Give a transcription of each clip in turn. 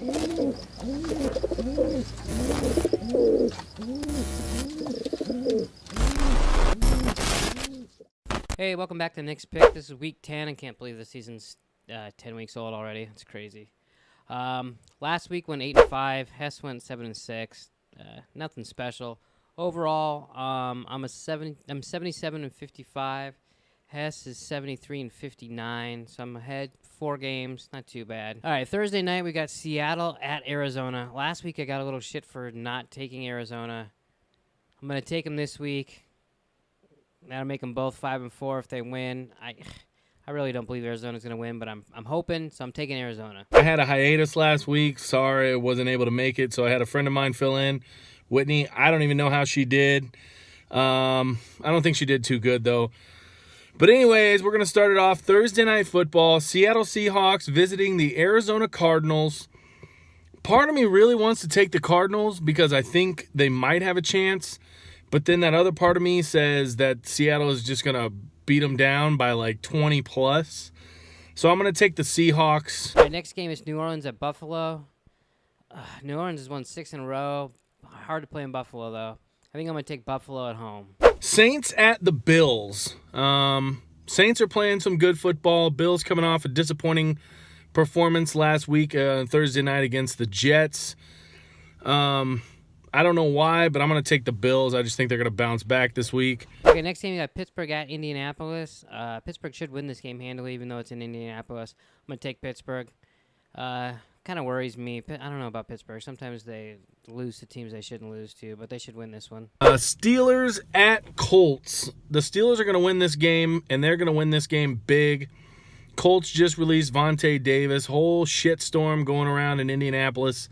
Hey, welcome back to Nick's Pick. This is week 10. I can't believe the season's 10 weeks old already. It's crazy. Last week went 8-5. Hess went 7-6. Nothing special. Overall, I'm 77-55. Hess is 73-59. So I'm ahead 4 games. Not too bad. All right, Thursday night we got Seattle at Arizona. Last week I got a little shit for not taking Arizona. I'm gonna take them this week. That'll make them both 5-4 if they win. I really don't believe Arizona's going to win, but I'm hoping, so I'm taking Arizona. I had a hiatus last week. Sorry I wasn't able to make it, so I had a friend of mine fill in, Whitney. I don't even know how she did. I don't think she did too good, though. But anyways, we're going to start it off. Thursday Night Football, Seattle Seahawks visiting the Arizona Cardinals. Part of me really wants to take the Cardinals because I think they might have a chance. But then that other part of me says that Seattle is just going to beat them down by like 20 plus. So I'm going to take the Seahawks. All right, next game is New Orleans at Buffalo. New Orleans has won 6 in a row. Hard to play in Buffalo, though. I think I'm going to take Buffalo at home. Saints at the Bills. Saints are playing some good football. Bills coming off a disappointing performance last week, Thursday night against the Jets. I don't know why, but I'm going to take the Bills. I just think they're going to bounce back this week. Okay, next game, you got Pittsburgh at Indianapolis. Pittsburgh should win this game handily, even though it's in Indianapolis. I'm going to take Pittsburgh. Kind of worries me. I don't know about Pittsburgh. Sometimes they lose to teams they shouldn't lose to, but they should win this one. Steelers at Colts. The Steelers are going to win this game, and they're going to win this game big. Colts just released Vontae Davis. Whole shitstorm going around in Indianapolis.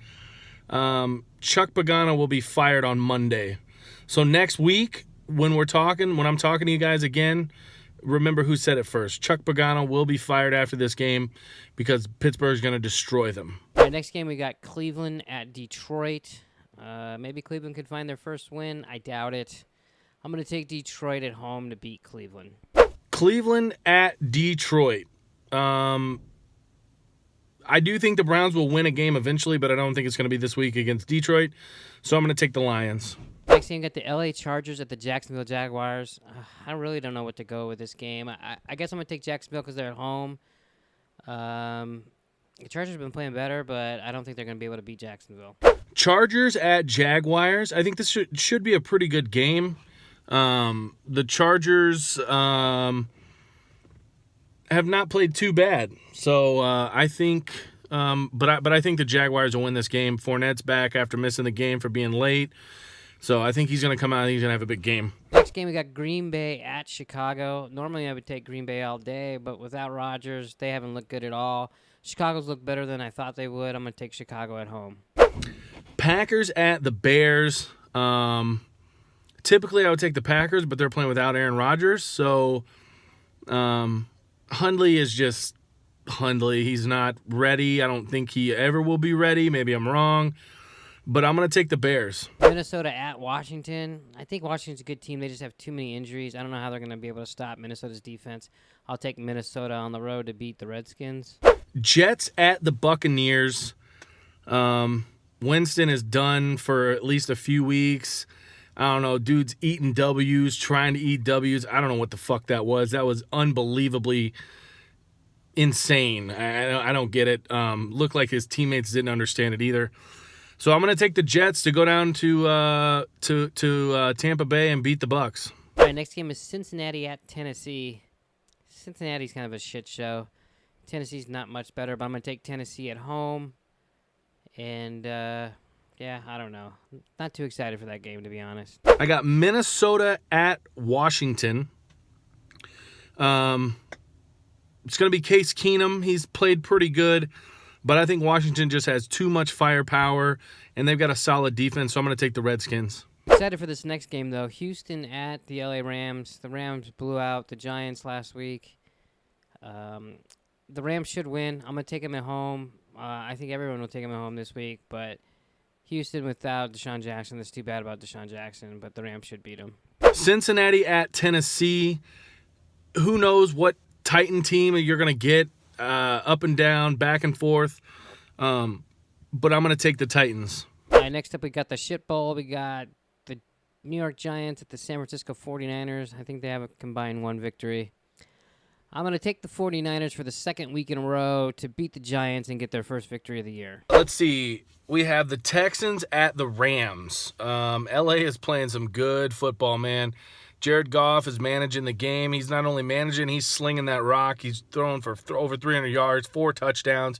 Chuck Pagano will be fired on Monday. So next week, when I'm talking to you guys again, remember who said it first. Chuck Pagano will be fired after this game because Pittsburgh's going to destroy them. All right, next game, we got Cleveland at Detroit. Maybe Cleveland could find their first win. I doubt it. I'm going to take Detroit at home to beat Cleveland. Cleveland at Detroit. I do think the Browns will win a game eventually, but I don't think it's going to be this week against Detroit. So I'm going to take the Lions. Next game, got the LA Chargers at the Jacksonville Jaguars. I really don't know what to go with this game. I guess I'm going to take Jacksonville because they're at home. The Chargers have been playing better, but I don't think they're going to be able to beat Jacksonville. Chargers at Jaguars. I think this should be a pretty good game. The Chargers have not played too bad. So I think but I think the Jaguars will win this game. Fournette's back after missing the game for being late. So I think he's going to come out and he's going to have a big game. Next game, we got Green Bay at Chicago. Normally I would take Green Bay all day, but without Rodgers, they haven't looked good at all. Chicago's looked better than I thought they would. I'm going to take Chicago at home. Packers at the Bears. Typically I would take the Packers, but they're playing without Aaron Rodgers. So Hundley is just Hundley. He's not ready. I don't think he ever will be ready. Maybe I'm wrong. But I'm going to take the Bears. Minnesota at Washington. I think Washington's a good team. They just have too many injuries. I don't know how they're going to be able to stop Minnesota's defense. I'll take Minnesota on the road to beat the Redskins. Jets at the Buccaneers. Winston is done for at least a few weeks. I don't know. Dude's eating W's, trying to eat W's. I don't know what the fuck that was. That was unbelievably insane. I don't get it. Looked like his teammates didn't understand it either. So I'm going to take the Jets to go down to Tampa Bay and beat the Bucs. All right, next game is Cincinnati at Tennessee. Cincinnati's kind of a shit show. Tennessee's not much better, but I'm going to take Tennessee at home. And, yeah, I don't know. Not too excited for that game, to be honest. I got Minnesota at Washington. It's going to be Case Keenum. He's played pretty good. But I think Washington just has too much firepower, and they've got a solid defense, so I'm going to take the Redskins. Excited for this next game, though. Houston at the LA Rams. The Rams blew out the Giants last week. The Rams should win. I'm going to take them at home. I think everyone will take them at home this week, but Houston without Deshaun Jackson, that's too bad about Deshaun Jackson, but the Rams should beat them. Cincinnati at Tennessee. Who knows what Titan team you're going to get. Up and down, back and forth. but I'm going to take the Titans. All right, next up we got the shit bowl. We got the New York Giants at the San Francisco 49ers. I think they have a combined 1 victory. I'm going to take the 49ers for the second week in a row to beat the Giants and get their first victory of the year. Let's see. We have the Texans at the Rams. LA is playing some good football, man. Jared Goff is managing the game. He's not only managing, he's slinging that rock. He's throwing for over 300 yards, 4 touchdowns.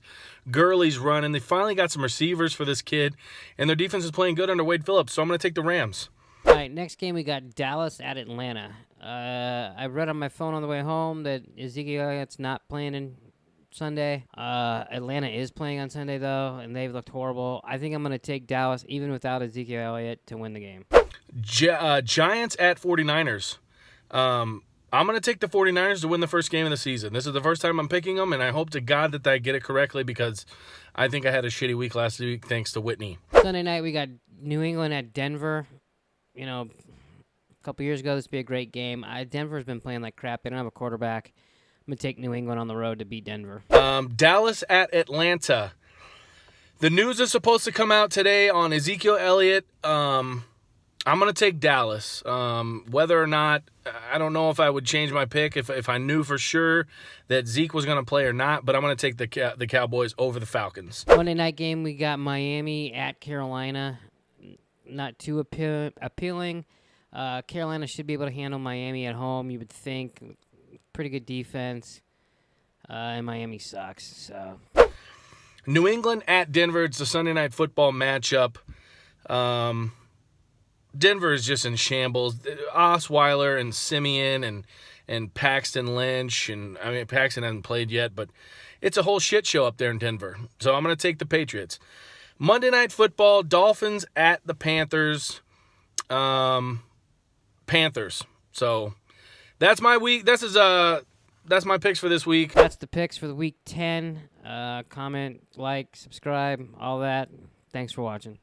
Gurley's running. They finally got some receivers for this kid, and their defense is playing good under Wade Phillips, so I'm going to take the Rams. All right, next game we got Dallas at Atlanta. I read on my phone on the way home that Ezekiel Elliott's not playing in Sunday. Atlanta is playing on Sunday, though, and they've looked horrible. I think I'm going to take Dallas, even without Ezekiel Elliott, to win the game. Giants at 49ers. I'm going to take the 49ers to win the first game of the season. This is the first time I'm picking them, and I hope to God that I get it correctly because I think I had a shitty week last week thanks to Whitney. Sunday night, we got New England at Denver. You know, a couple years ago, this would be a great game. Denver's been playing like crap. They don't have a quarterback. I'm going to take New England on the road to beat Denver. Dallas at Atlanta. The news is supposed to come out today on Ezekiel Elliott. I'm going to take Dallas. Whether or not, I don't know if I would change my pick if I knew for sure that Zeke was going to play or not, but I'm going to take the Cowboys over the Falcons. Monday night game, we got Miami at Carolina. Not too appealing. Carolina should be able to handle Miami at home, you would think. Pretty good defense. And Miami sucks. So New England at Denver. It's a Sunday night football matchup. Denver is just in shambles. Osweiler and Simeon and Paxton Lynch. And I mean, Paxton hasn't played yet, but it's a whole shit show up there in Denver. So I'm going to take the Patriots. Monday Night Football, Dolphins at the Panthers. Panthers. So that's my week. That's my picks for this week. That's the picks for the week 10. Comment, like, subscribe, all that. Thanks for watching.